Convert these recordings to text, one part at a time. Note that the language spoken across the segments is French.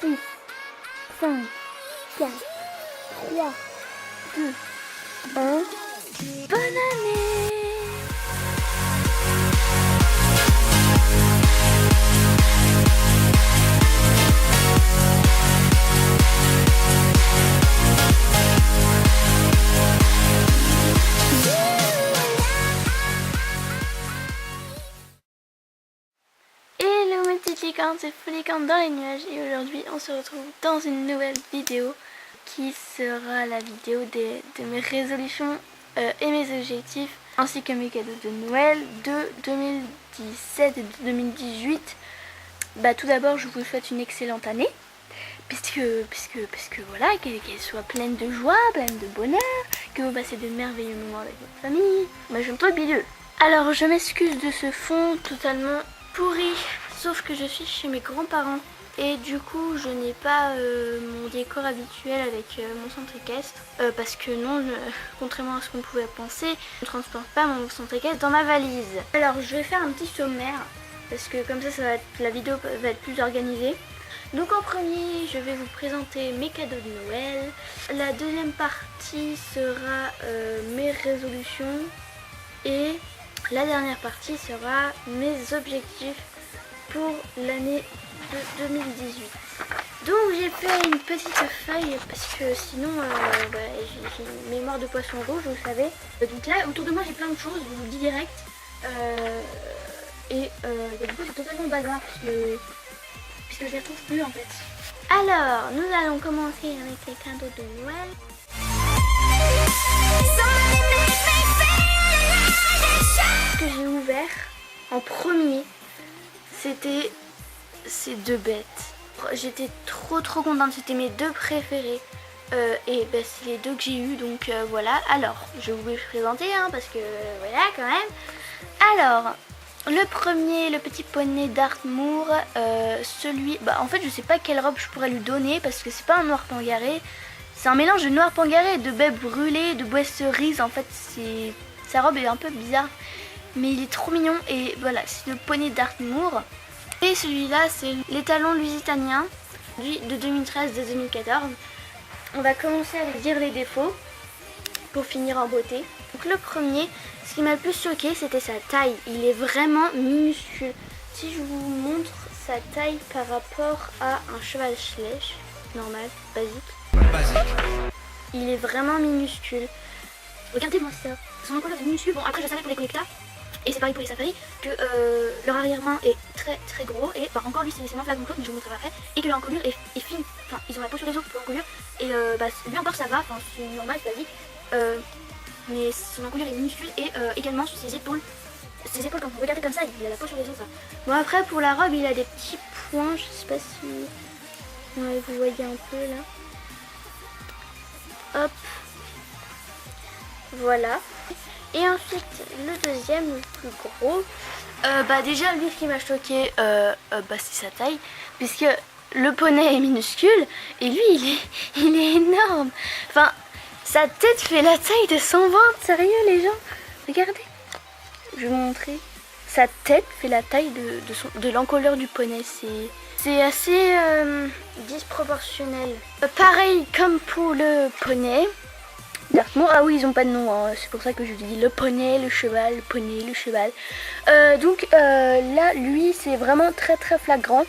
6, 5, 4, 3, 2, 1. Bonne année! Hello mes petites licornes, c'est Folicorne dans les nuages et aujourd'hui on se retrouve dans une nouvelle vidéo qui sera la vidéo de mes résolutions et mes objectifs ainsi que mes cadeaux de Noël de 2017 et de 2018. Tout d'abord je vous souhaite une excellente année puisque voilà, qu'elle soit pleine de joie, pleine de bonheur, que vous passez de merveilleux moments avec votre famille. Moi je me trouve bideux. Alors je m'excuse de ce fond totalement pourri, sauf que je suis chez mes grands-parents et du coup je n'ai pas mon décor habituel avec mon centre équestre parce que non, contrairement à ce qu'on pouvait penser, je ne transporte pas mon centre équestre dans ma valise. Alors je vais faire un petit sommaire parce que comme ça, la vidéo va être plus organisée. Donc en premier, je vais vous présenter mes cadeaux de Noël. La deuxième partie sera mes résolutions et la dernière partie sera mes objectifs pour l'année de 2018. Donc j'ai fait une petite feuille parce que sinon j'ai une mémoire de poisson rouge, vous savez. Donc là autour de moi j'ai plein de choses, je vous le dis direct. Du coup c'est totalement bazar puisque je les retrouve plus en fait. Alors nous allons commencer avec les cadeaux de Noël. Ce que j'ai ouvert en premier, c'était ces deux bêtes. J'étais trop contente, c'était mes deux préférés c'est les deux que j'ai eu, donc voilà. Alors je vais vous les présenter parce que voilà quand même. Alors le premier, le petit poney d'Artmoor, celui, en fait je sais pas quelle robe je pourrais lui donner parce que c'est pas un noir pangaré, c'est un mélange de noir pangaré et de baie brûlée, de bois cerise. En fait sa robe est un peu bizarre mais il est trop mignon et voilà, c'est le poney d'Artmoor. Et celui-là c'est l'étalon lusitanien, lui de 2013 de 2014. On va commencer à dire les défauts pour finir en beauté. Donc le premier, ce qui m'a le plus choqué, c'était sa taille. Il est vraiment minuscule. Si je vous montre sa taille par rapport à un cheval Schlech normal, basique, il est vraiment minuscule. Regardez-moi ça. Son encolure est minuscule. Bon, après je savais pour les collecteurs, et c'est pareil pour les safaris, que leur arrière-main est très gros, et encore lui c'est moins flagrant que l'autre, mais je vous montrerai après, et que l'encolure est fine. Enfin, ils ont la peau sur les os pour l'encolure, et lui encore ça va, enfin c'est normal, c'est basique. Mais son encolure est minuscule et également sur ses épaules. Ses épaules, quand vous regardez comme ça, il a la peau sur les os. Ça. Bon, après pour la robe, il a des petits points, je sais pas si vous voyez un peu là. Hop. Voilà. Et ensuite, le deuxième, le plus gros. Déjà, lui, ce qui m'a choqué, c'est sa taille. Puisque le poney est minuscule et lui, il est énorme. Enfin, sa tête fait la taille de son ventre, sérieux les gens. Regardez, je vais vous montrer. Sa tête fait la taille de l'encolure du poney. C'est assez disproportionnel. Pareil comme pour le poney d'Artmoor. Ah oui, ils ont pas de nom, c'est pour ça que je dis le poney, le cheval, le poney, le cheval. Là, lui, c'est vraiment très flagrant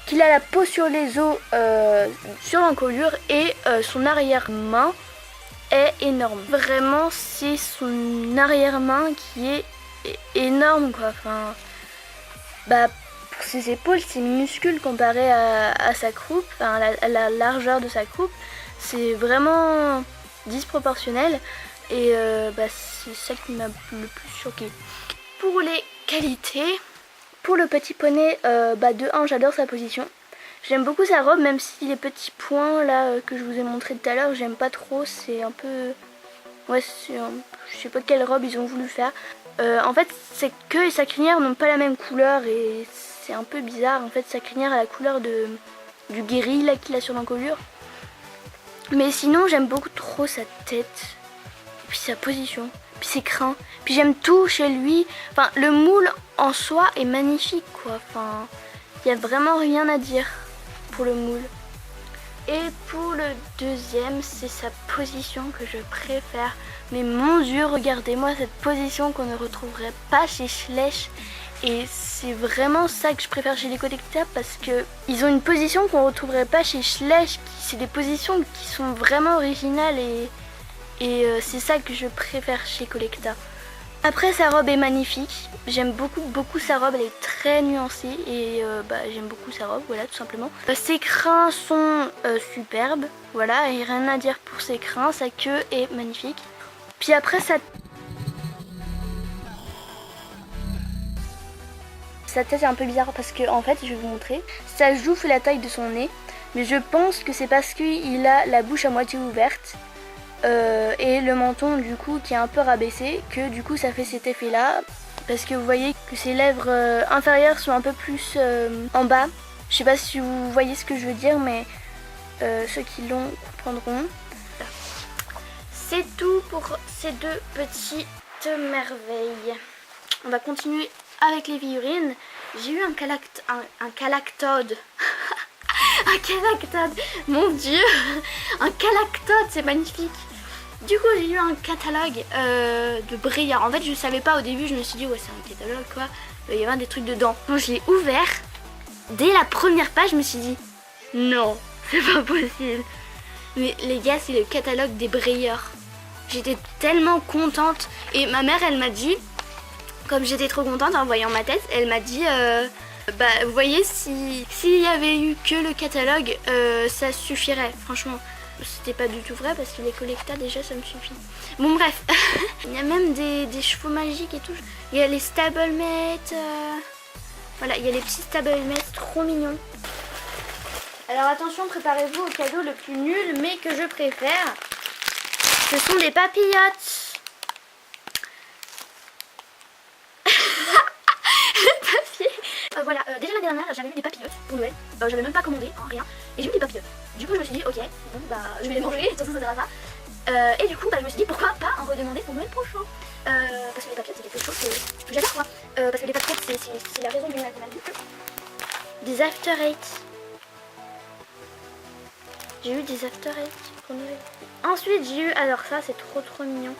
qu'il a la peau sur les os, sur l'encolure et son arrière-main est énorme. Vraiment, c'est son arrière-main qui est énorme quoi. Enfin, pour ses épaules, c'est minuscule comparé à sa croupe, à la largeur de sa croupe. C'est vraiment disproportionnel et c'est celle qui m'a le plus choqué. Pour les qualités, pour le petit poney, de 1 j'adore sa position. J'aime beaucoup sa robe, même si les petits points là que je vous ai montré tout à l'heure, j'aime pas trop, c'est un peu... Ouais, je sais pas quelle robe ils ont voulu faire. En fait, ses queues et sa crinière n'ont pas la même couleur et c'est un peu bizarre. En fait, sa crinière a la couleur du guéri là qu'il a sur l'encolure. Mais sinon, j'aime beaucoup trop sa tête, et puis sa position, puis ses crins. Puis j'aime tout chez lui. Enfin, le moule en soi est magnifique quoi. Enfin, il n'y a vraiment rien à dire pour le moule. Et pour le deuxième, c'est sa position que je préfère. Mais mon Dieu, regardez-moi cette position qu'on ne retrouverait pas chez Schleich. Et c'est vraiment ça que je préfère chez les collectables parce que ils ont une position qu'on ne retrouverait pas chez Schleich. C'est des positions qui sont vraiment originales et c'est ça que je préfère chez Collecta. Après, sa robe est magnifique. J'aime beaucoup sa robe, elle est très nuancée et j'aime beaucoup sa robe, voilà, tout simplement. Ses crins sont superbes, voilà, et rien à dire pour ses crins, sa queue est magnifique. Puis après, sa tête est un peu bizarre parce que, en fait, je vais vous montrer, sa joue fait la taille de son nez, mais je pense que c'est parce qu'il a la bouche à moitié ouverte. Et le menton du coup qui est un peu rabaissé, que du coup ça fait cet effet là, parce que vous voyez que ses lèvres inférieures sont un peu plus en bas. Je sais pas si vous voyez ce que je veux dire, mais ceux qui l'ont comprendront. C'est tout pour ces deux petites merveilles. On va continuer avec les figurines. J'ai eu un calactode. Un calactode, mon dieu, un calactode, c'est magnifique. Du coup, j'ai eu un catalogue de Breya. En fait, je savais pas au début, je me suis dit, ouais, c'est un catalogue quoi. Il y avait des trucs dedans. Quand je l'ai ouvert, dès la première page, je me suis dit, non, c'est pas possible. Mais les gars, c'est le catalogue des Breyers. J'étais tellement contente. Et ma mère, elle m'a dit, comme j'étais trop contente en voyant ma tête, elle m'a dit, vous voyez, s'il y avait eu que le catalogue, ça suffirait, franchement. C'était pas du tout vrai parce que les collectas déjà ça me suffit. Bon bref, il y a même des chevaux magiques et tout. Il y a les stablemate, voilà, il y a les petits stablemate trop mignons. Alors attention, préparez-vous au cadeau le plus nul mais que je préfère. Ce sont des papillotes. Voilà, déjà l'année dernière j'avais eu des papillotes pour Noël, j'avais même pas commandé, hein, rien, et j'ai eu des papillotes. Du coup je me suis dit ok, bon je vais les manger, de toute façon ça sert à ça. Et du coup je me suis dit pourquoi pas en redemander pour Noël prochain. Parce que les papillotes c'est quelque chose que j'adore moi, parce que les papillotes c'est la raison du Noël de ma vie. Des after eight. J'ai eu des after eight pour Noël. Ensuite j'ai eu, alors ça c'est trop mignon.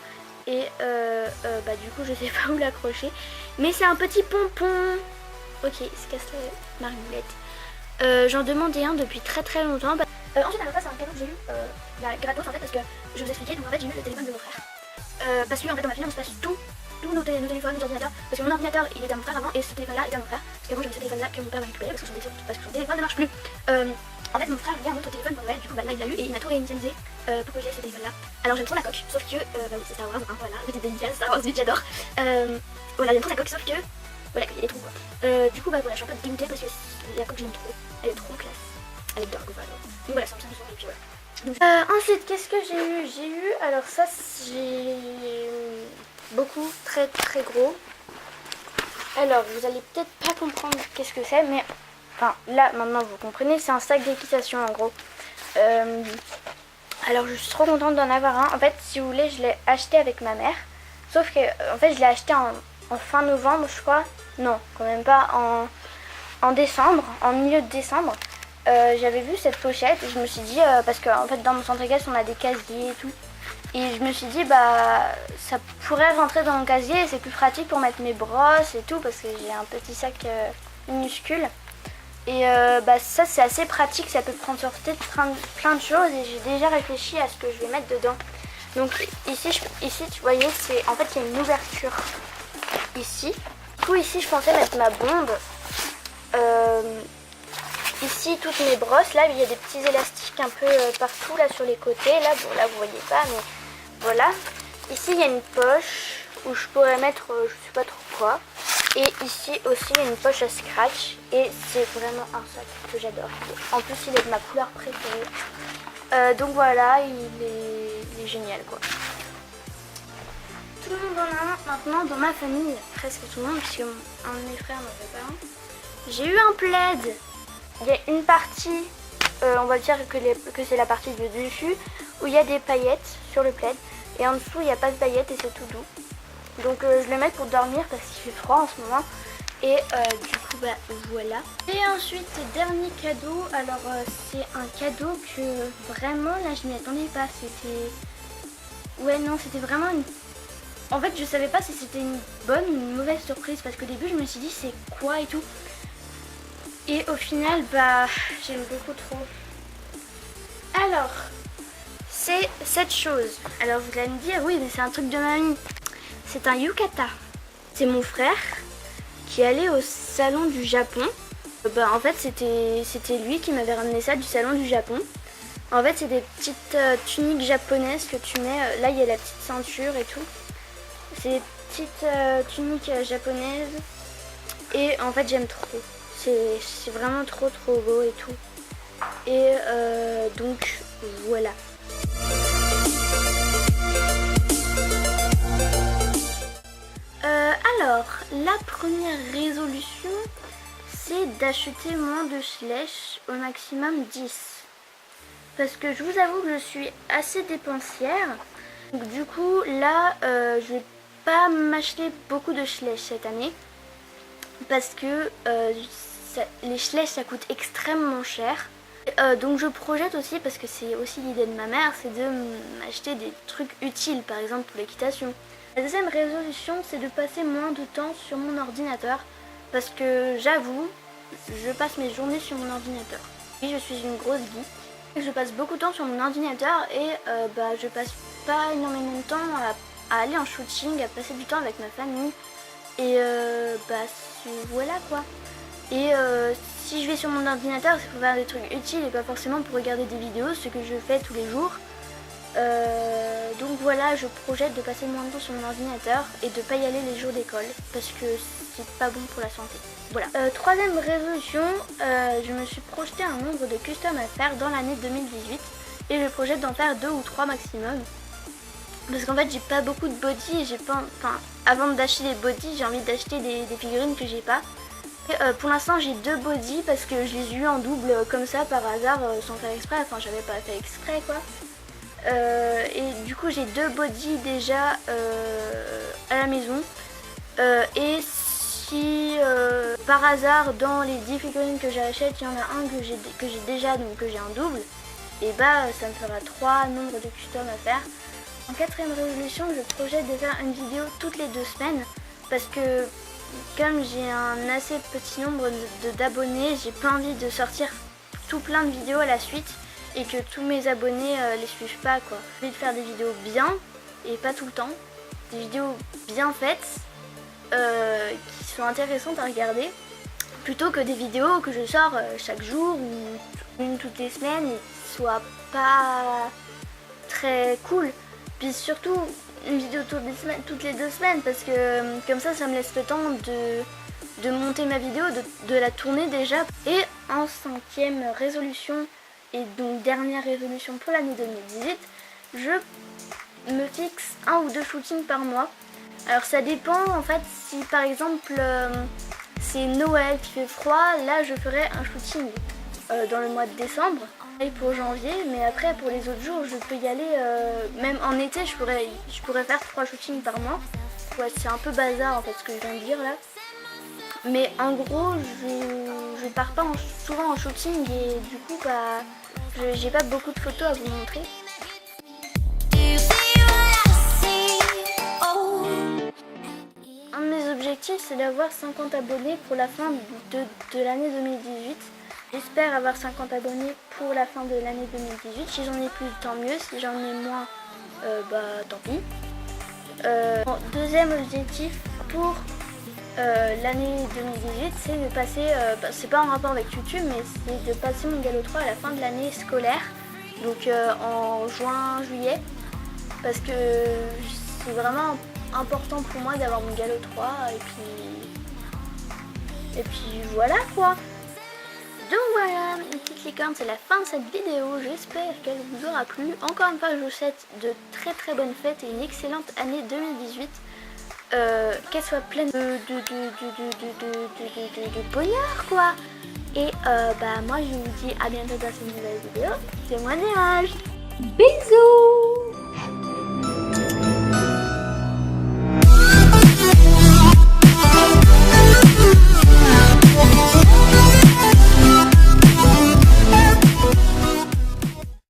Et du coup je sais pas où l'accrocher, mais c'est un petit pompon. Ok, il se casse la marmoulette. J'en demandais un depuis très longtemps. Ensuite, alors ça, c'est un cadeau que j'ai eu gratos en fait, parce que je vous expliquais. Donc en fait, j'ai eu le téléphone de mon frère. Parce que en fait, dans ma famille, on se passe tous nos téléphones, nos ordinateurs. Parce que mon ordinateur, il était à mon frère avant, et ce téléphone-là était à mon frère. Parce que moi, j'avais ce téléphone-là que mon père m'a récupéré parce que son téléphone ne marche plus. En fait, mon frère voulait un autre téléphone pour Noël. Du coup, là, il l'a eu et il m'a tout réinitialisé pour que j'ai ce téléphone-là. Alors, j'aime trop la coque, sauf que c'est Star Wars, hein, voilà, petite dédicace, Star Wars 8, j'adore. Voilà, j'aime trop la coque, sauf que voilà, il y a des trous quoi. Du coup, voilà, je suis un peu dégoûtée parce que la coque, j'aime trop. Elle est trop classe. Elle est dark, voilà. Donc voilà, c'est un petit et puis voilà. Donc, ensuite, qu'est-ce que j'ai eu? J'ai eu, alors ça, j'ai beaucoup, très gros. Alors, vous allez peut-être pas comprendre qu'est-ce que c'est, mais enfin, là, maintenant, vous comprenez, c'est un sac d'équitation en gros. Alors, je suis trop contente d'en avoir un. En fait, si vous voulez, je l'ai acheté avec ma mère. Sauf que, en fait, je l'ai acheté en fin novembre, je crois. Non, quand même pas, en décembre, en milieu de décembre. J'avais vu cette pochette et je me suis dit, parce qu'en fait dans mon centre équestre on a des casiers et tout. Et je me suis dit, ça pourrait rentrer dans mon casier et c'est plus pratique pour mettre mes brosses et tout parce que j'ai un petit sac minuscule. Et ça c'est assez pratique, ça peut transporter plein de choses et j'ai déjà réfléchi à ce que je vais mettre dedans. Donc ici tu voyez, en fait il y a une ouverture ici. Du coup ici je pensais mettre ma bombe. Ici toutes mes brosses, là il y a des petits élastiques un peu partout là sur les côtés. Là bon là vous voyez pas mais voilà. Ici il y a une poche où je pourrais mettre je sais pas trop quoi. Et ici aussi il y a une poche à scratch et c'est vraiment un sac que j'adore. En plus il est de ma couleur préférée. Donc voilà, il est génial quoi. Tout le monde en a un maintenant dans ma famille, presque tout le monde, puisque un de mes frères n'en avait pas un. J'ai eu un plaid. Il y a une partie, on va dire que c'est la partie du dessus, où il y a des paillettes sur le plaid. Et en dessous, il n'y a pas de paillettes et c'est tout doux. Donc je le mets pour dormir parce qu'il fait froid en ce moment. Et du coup bah voilà. Et ensuite dernier cadeau, alors c'est un cadeau que vraiment là je m'y attendais pas, c'était... Ouais non c'était vraiment une... En fait je savais pas si c'était une bonne ou une mauvaise surprise parce qu'au début je me suis dit c'est quoi et tout. Et au final bah j'aime beaucoup trop. Alors c'est cette chose. Alors vous allez me dire oui mais c'est un truc de mamie. C'est un yukata. C'est mon frère qui allait au salon du Japon. Bah en fait c'était lui qui m'avait ramené ça du salon du Japon. En fait c'est des petites tuniques japonaises que tu mets. Là il y a la petite ceinture et tout. C'est des petites tuniques japonaises. Et en fait j'aime trop. C'est vraiment trop beau et tout. Et donc voilà. Alors, la première résolution, c'est d'acheter moins de slush, au maximum 10. Parce que je vous avoue que je suis assez dépensière. Donc, du coup, là, je vais pas m'acheter beaucoup de slush cette année. Parce que les slush, ça coûte extrêmement cher. Donc je projette aussi, parce que c'est aussi l'idée de ma mère, c'est de m'acheter des trucs utiles, par exemple pour l'équitation. La deuxième résolution, c'est de passer moins de temps sur mon ordinateur, parce que j'avoue, je passe mes journées sur mon ordinateur. Oui, je suis une grosse geek. Je passe beaucoup de temps sur mon ordinateur et je passe pas énormément de temps à aller en shooting, à passer du temps avec ma famille. Et voilà quoi. Et si je vais sur mon ordinateur, c'est pour faire des trucs utiles et pas forcément pour regarder des vidéos, ce que je fais tous les jours. Donc voilà, je projette de passer moins de temps sur mon ordinateur et de pas y aller les jours d'école parce que c'est pas bon pour la santé. Voilà. Troisième résolution, je me suis projeté un nombre de custom à faire dans l'année 2018 et je projette d'en faire 2 ou 3 maximum. Parce qu'en fait j'ai pas beaucoup de body et j'ai pas... Enfin, avant d'acheter des body, j'ai envie d'acheter des figurines que j'ai pas. Et, pour l'instant j'ai 2 body parce que je les ai eu en double comme ça par hasard sans faire exprès. Enfin j'avais pas fait exprès quoi. Et du coup j'ai 2 body déjà à la maison. Et si par hasard dans les 10 figurines que j'achète il y en a un que j'ai déjà, donc que j'ai un double, et bah ça me fera 3 nombres de custom à faire. En quatrième résolution, je projette de faire une vidéo toutes les 2 semaines parce que comme j'ai un assez petit nombre d'abonnés, j'ai pas envie de sortir tout plein de vidéos à la suite et que tous mes abonnés les suivent pas quoi. J'ai envie de faire des vidéos bien et pas tout le temps, des vidéos bien faites qui sont intéressantes à regarder plutôt que des vidéos que je sors chaque jour ou une toutes les semaines et qui soient pas très cool. Puis surtout une vidéo toutes les 2 semaines parce que comme ça me laisse le temps de monter ma vidéo, de la tourner déjà. Et en 5e résolution et donc dernière résolution pour l'année 2018, je me fixe 1 ou 2 shootings par mois. Alors ça dépend en fait, si par exemple c'est Noël qui fait froid, là je ferai un shooting dans le mois de décembre. Et pour janvier, mais après pour les autres jours je peux y aller, même en été je pourrais faire 3 shootings par mois. Ouais, c'est un peu bazar en fait ce que je viens de dire là. Mais en gros je pars pas souvent en shooting et du coup bah j'ai pas beaucoup de photos à vous montrer. Un de mes objectifs c'est d'avoir 50 abonnés pour la fin de l'année 2018. J'espère avoir 50 abonnés pour la fin de l'année 2018. Si j'en ai plus, tant mieux. Si j'en ai moins, tant pis. Deuxième objectif pour l'année 2018, c'est de passer, c'est pas en rapport avec YouTube, mais c'est de passer mon Galop 3 à la fin de l'année scolaire. Donc en juin, juillet. Parce que c'est vraiment important pour moi d'avoir mon Galop 3. Et puis voilà quoi. Donc voilà, une petite licorne, c'est la fin de cette vidéo, j'espère qu'elle vous aura plu. Encore une fois, je vous souhaite de très bonnes fêtes et une excellente année 2018. Qu'elle soit pleine de bonheur quoi. Et moi je vous dis à bientôt dans une nouvelle vidéo. C'est moi Nérage. Bisous.